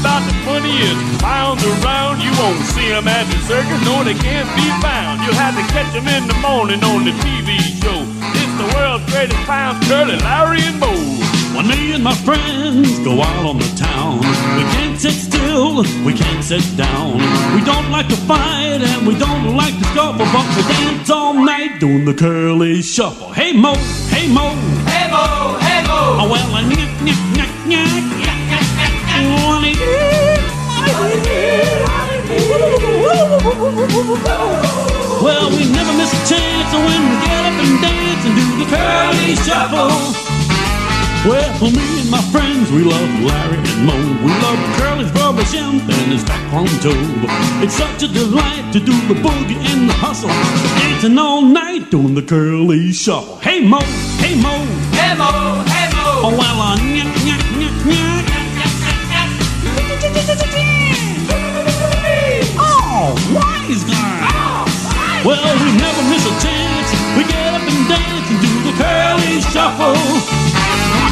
about the funniest clowns around. You won't see them at the circus, no, they can't be found. You'll have to catch them in the morning on the TV show. It's the world's greatest clowns, Curly, Larry, and Moe. When me and my friends go out on the town, we can't sit still, we can't sit down. We don't like to fight and we don't like to scuffle, but we dance all night doing the curly shuffle. Hey Mo, hey Mo, Hey Mo, hey Mo. oh well, knack, knack, knack, knack. Well, we never miss a chance when we get up and dance and do the curly shuffle. Well, for me and my friends, we love Larry and Moe. We love Curly's rubber shimp and his backbone toe. It's such a delight to do the boogie and the hustle, dancing all night doing the curly shuffle. Hey Mo, hey Mo, Hey Mo, hey Mo. oh well, nyak, nyak, nyak, nyak. Oh, wise guy. Well, we never miss a chance. We get up and dance and do the curly shuffle.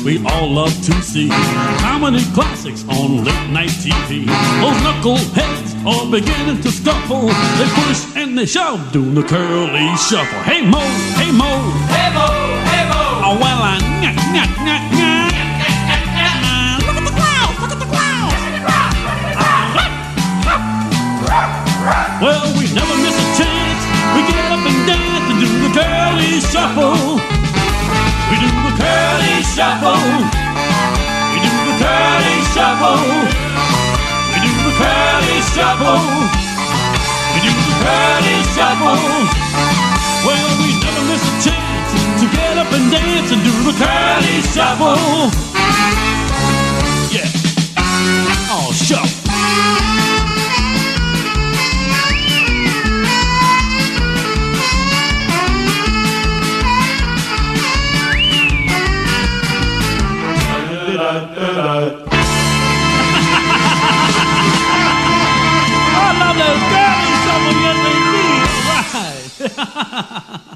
We all love to see comedy classics on late night TV. Those knuckleheads are beginning to scuffle. They push and they shove, doing the curly shuffle. Hey Mo, hey Mo, Hey Mo, hey Mo. oh well, nyak, nyak, nyak, nyak. Look at the clouds, look at the clouds. Well, we never miss a chance. We get up and dance and do the curly shuffle. We do the curly shuffle. We do the curly shuffle. We do the curly shuffle. We do the curly shuffle. Well, we never miss a chance to get up and dance and do the curly shuffle. Yeah. Oh, shuffle. I love those girlies, someone, yes they do. Right.